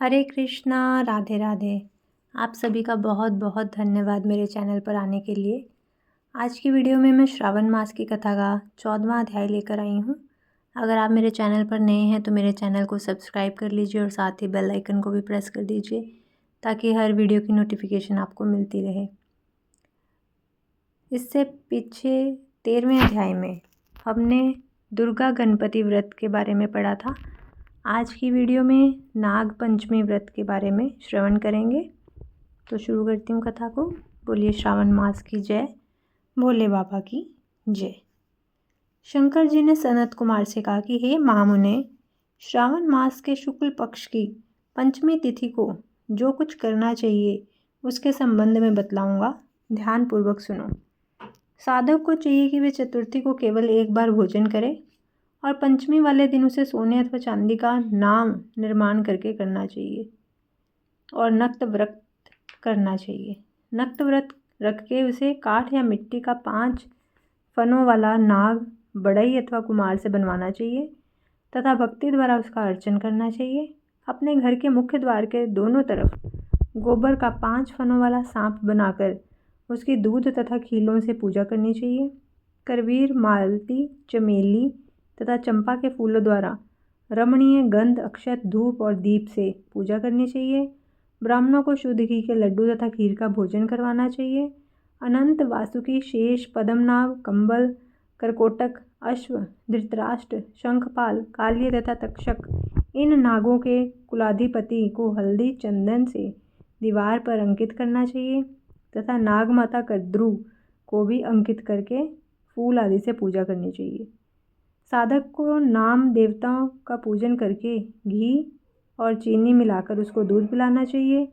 हरे कृष्णा, राधे राधे। आप सभी का बहुत बहुत धन्यवाद मेरे चैनल पर आने के लिए। आज की वीडियो में मैं श्रावण मास की कथा का 14वां अध्याय लेकर आई हूँ। अगर आप मेरे चैनल पर नए हैं तो मेरे चैनल को सब्सक्राइब कर लीजिए और साथ ही बेल आइकन को भी प्रेस कर दीजिए ताकि हर वीडियो की नोटिफिकेशन आपको मिलती रहे। इससे पीछे 13वें अध्याय में हमने दुर्गा गणपति व्रत के बारे में पढ़ा था। आज की वीडियो में नाग पंचमी व्रत के बारे में श्रवण करेंगे। तो शुरू करती हूँ कथा को। बोलिए श्रावण मास की जय, भोले बाबा की जय। शंकर जी ने सनत कुमार से कहा कि हे महामुने, श्रावण मास के शुक्ल पक्ष की पंचमी तिथि को जो कुछ करना चाहिए उसके संबंध में बतलाऊंगा, ध्यानपूर्वक सुनो। साधक को चाहिए कि वे चतुर्थी को केवल एक बार भोजन करे और पंचमी वाले दिन उसे सोने अथवा चांदी का नाम निर्माण करके करना चाहिए और नक्त व्रत करना चाहिए। नक्त व्रत रख के उसे काठ या मिट्टी का 5 फनों वाला नाग बढ़ई अथवा कुमार से बनवाना चाहिए तथा भक्ति द्वारा उसका अर्चन करना चाहिए। अपने घर के मुख्य द्वार के दोनों तरफ गोबर का 5 फनों वाला सांप बनाकर उसकी दूध तथा खीलों से पूजा करनी चाहिए। करवीर, मालती, चमेली तथा चंपा के फूलों द्वारा रमणीय गंध, अक्षत, धूप और दीप से पूजा करनी चाहिए। ब्राह्मणों को शुद्ध घी के लड्डू तथा खीर का भोजन करवाना चाहिए। अनंत, वासुकी, शेष, पद्मनाभ, कंबल, करकोटक, अश्व, धृतराष्ट्र, शंखपाल, काल्य तथा तक्षक, इन नागों के कुलाधिपति को हल्दी चंदन से दीवार पर अंकित करना चाहिए तथा नाग माता कद्रू को भी अंकित करके फूल आदि से पूजा करनी चाहिए। साधक को नाम देवताओं का पूजन करके घी और चीनी मिलाकर उसको दूध पिलाना चाहिए।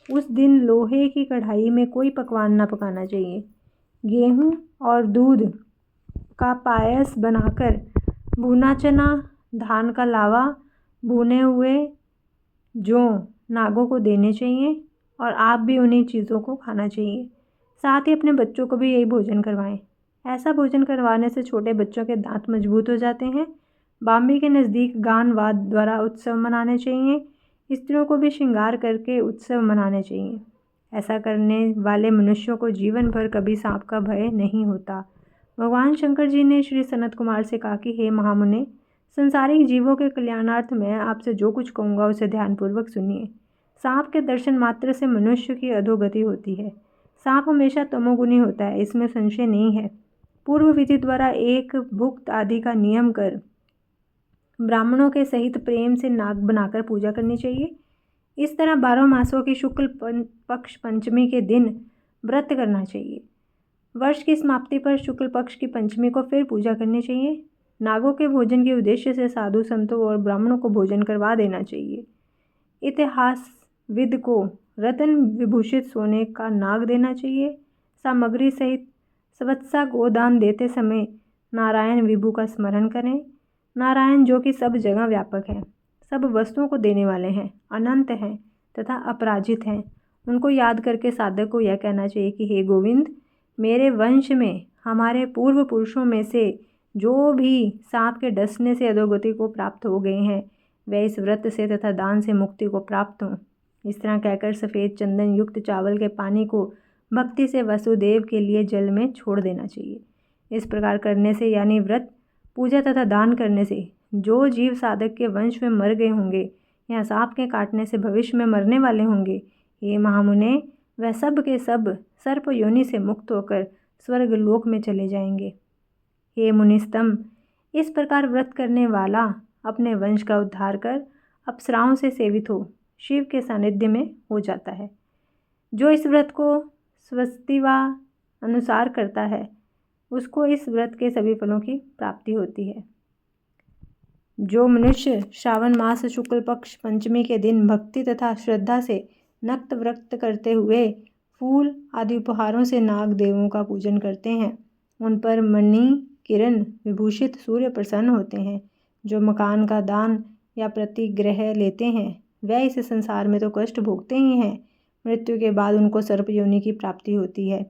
उस दिन लोहे की कढ़ाई में कोई पकवान ना पकाना चाहिए। गेहूं और दूध का पायस बनाकर भुना चना, धान का लावा, भुने हुए जौ नागों को देने चाहिए और आप भी उन्हीं चीज़ों को खाना चाहिए। साथ ही अपने बच्चों को भी यही भोजन करवाएं। ऐसा भोजन करवाने से छोटे बच्चों के दांत मजबूत हो जाते हैं। बाम्बी के नज़दीक गान वाद द्वारा उत्सव मनाने चाहिए। स्त्रियों को भी श्रृंगार करके उत्सव मनाने चाहिए। ऐसा करने वाले मनुष्यों को जीवन भर कभी सांप का भय नहीं होता। भगवान शंकर जी ने श्री सनत कुमार से कहा कि हे महामुने, संसारिक जीवों के कल्याणार्थ मैं आपसे जो कुछ कहूँगा उसे ध्यानपूर्वक सुनिए। सांप के दर्शन मात्र से मनुष्य की अधोगति होती है। सांप हमेशा तमोगुणी होता है, इसमें संशय नहीं है। पूर्व विधि द्वारा एक भुक्त आदि का नियम कर ब्राह्मणों के सहित प्रेम से नाग बनाकर पूजा करनी चाहिए। इस तरह 12 मासों की शुक्ल पक्ष पंचमी के दिन व्रत करना चाहिए। वर्ष की समाप्ति पर शुक्ल पक्ष की पंचमी को फिर पूजा करनी चाहिए। नागों के भोजन के उद्देश्य से साधु संतों और ब्राह्मणों को भोजन करवा देना चाहिए। इतिहासविद को रतन विभूषित सोने का नाग देना चाहिए। सामग्री सहित संवत्सा गोदान देते समय नारायण विभु का स्मरण करें। नारायण जो कि सब जगह व्यापक है, सब वस्तुओं को देने वाले हैं, अनंत हैं तथा अपराजित हैं, उनको याद करके साधक को यह कहना चाहिए कि हे गोविंद, मेरे वंश में हमारे पूर्व पुरुषों में से जो भी सांप के डसने से अधोगति को प्राप्त हो गए हैं वे इस व्रत से तथा दान से मुक्ति को प्राप्त हों। इस तरह कहकर सफ़ेद चंदन युक्त चावल के पानी को भक्ति से वसुदेव के लिए जल में छोड़ देना चाहिए। इस प्रकार करने से यानी व्रत, पूजा तथा दान करने से जो जीव साधक के वंश में मर गए होंगे या सांप के काटने से भविष्य में मरने वाले होंगे, ये महामुने, वह सब के सब सर्प योनि से मुक्त होकर स्वर्ग लोक में चले जाएंगे। हे मुनिस्तम, इस प्रकार व्रत करने वाला अपने वंश का उद्धार कर अप्सराओं से सेवित हो शिव के सानिध्य में हो जाता है। जो इस व्रत को स्वस्तिवा अनुसार करता है उसको इस व्रत के सभी फलों की प्राप्ति होती है। जो मनुष्य श्रावण मास शुक्ल पक्ष पंचमी के दिन भक्ति तथा श्रद्धा से नक्त व्रत करते हुए फूल आदि उपहारों से नाग देवों का पूजन करते हैं, उन पर मणि किरण विभूषित सूर्य प्रसन्न होते हैं। जो मकान का दान या प्रतिग्रह लेते हैं वह इस संसार में तो कष्ट भोगते ही हैं, मृत्यु के बाद उनको सर्प योनि की प्राप्ति होती है।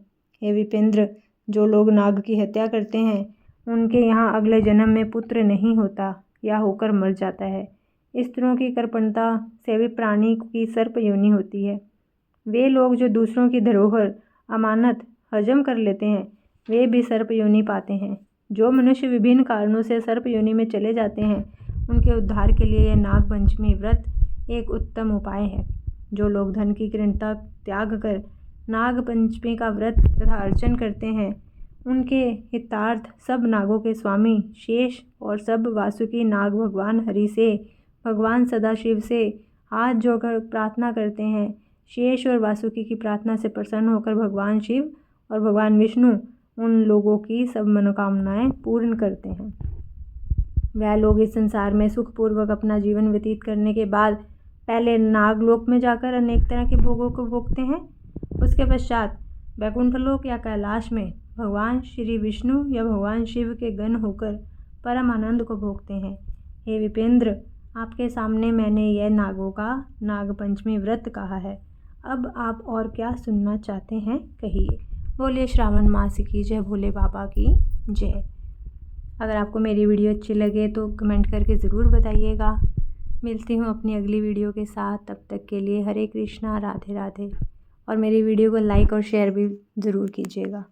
हे विपेंद्र, जो लोग नाग की हत्या करते हैं उनके यहाँ अगले जन्म में पुत्र नहीं होता या होकर मर जाता है। स्त्रियों की कृपणता से भी प्राणी की सर्प योनि होती है। वे लोग जो दूसरों की धरोहर अमानत हजम कर लेते हैं वे भी सर्प योनि पाते हैं। जो मनुष्य विभिन्न कारणों से सर्प योनि में चले जाते हैं उनके उद्धार के लिए यह नाग पंचमी व्रत एक उत्तम उपाय है। जो लोग धन की कृणता त्याग कर नाग पंचमी का व्रत तथा अर्चन करते हैं उनके हितार्थ सब नागों के स्वामी शेष और सब वासुकी नाग भगवान हरि से, भगवान सदाशिव से हाथ जोड़कर प्रार्थना करते हैं। शेष और वासुकी की प्रार्थना से प्रसन्न होकर भगवान शिव और भगवान विष्णु उन लोगों की सब मनोकामनाएं पूर्ण करते हैं। वह लोग इस संसार में सुखपूर्वक अपना जीवन व्यतीत करने के बाद पहले नागलोक में जाकर अनेक तरह के भोगों को भोगते हैं। उसके पश्चात वैकुंठलोक या कैलाश में भगवान श्री विष्णु या भगवान शिव के गण होकर परम आनंद को भोगते हैं। हे विपेंद्र, आपके सामने मैंने यह नागों का नाग पंचमी व्रत कहा है। अब आप और क्या सुनना चाहते हैं कहिए। बोलिए श्रावण मास की जय, भोले बाबा की जय। अगर आपको मेरी वीडियो अच्छी लगे तो कमेंट करके ज़रूर बताइएगा। मिलती हूँ अपनी अगली वीडियो के साथ। तब तक के लिए हरे कृष्णा, राधे राधे। और मेरी वीडियो को लाइक और शेयर भी ज़रूर कीजिएगा।